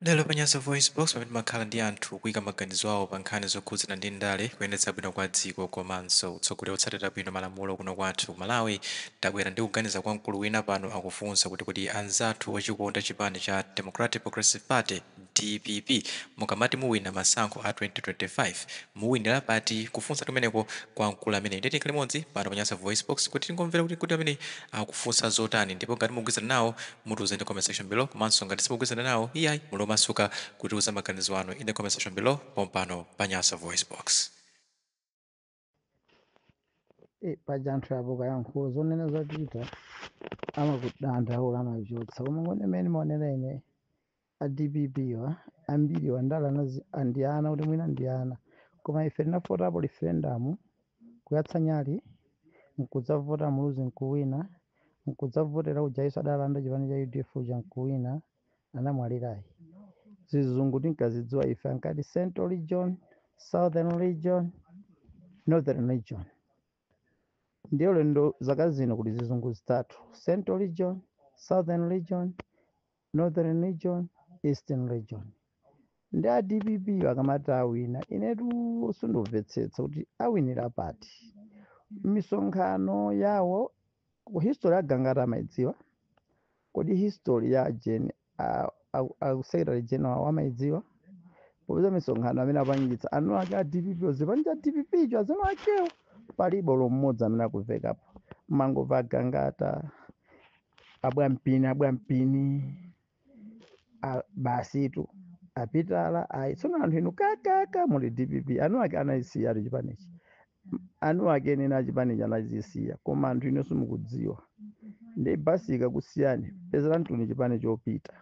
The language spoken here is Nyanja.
Lero panyanso voice box pamene makhala ndi anthu kuyika maganizo awo pa nkhani zokhudzana ndi ndale kuyendetsa bwino kwa dziko komanso utsogoleri otsatira bwino malamulo kuno kwathu Malawi. Tabwera ndi kuganiza kwa mkulu wina pano akufunsa kuti anzathu ochikonda chipani cha Democratic Progressive Party DPP mukamati muwina masankho a 2025 muwinira pati kufunsa kumeneko kwa mkulu amene ndeti limodzi pano panyanso voice box kuti tingomvera kuti amene akufunsa zotani ndipo ngati mugwirizana nawo mutiuze ndi comment section below komanso ngati simugwirizana nawo iyayi mulomasuka kutiuza maganizo anu in the comment section below pompano panyasa voice box. Paja anthu apo kayankhulo zonena zapita amakudandaula amachotsa koma ngone imene maonera ine a DPP wa ambiri wandala ndi ana kuti mwina ndi ana koma ife tinafotapo referendum kuyatsa nyali nkudzavota muluzi nkuwina nkudzavotera kujaiso adalanda chipani cha UDF uja nkuwina anamwalirayi zizungu tinkazidziwa ife ankati Central Region, Southern Region, Northern Region. Ndiyo lendo zaka zino kuti zizungu zitatu Central Region, Southern Region, Northern Region, Eastern Region. Ndi a DPP akamati awina inetu sindimvetsetsa kuti awinira pati misonkhano yawo history agangata amaidziwa kodi history ya Jane Secretary General wamaidziwa popeza misonkhano amene apangitsa anu ake a DPP zipani cha DPP icho azino akewo palibe mmodzi amene akuvekapo mangova agangata abwampini basitu apitala ayi tsono anthu inu kakaka muli DPP anu ake anayisiya ati chipanichi anu ake nena chipanichi anachisiya koma anthu inu simukudziwa ndi basi ikakusiyani pezera ntuni chipani chopita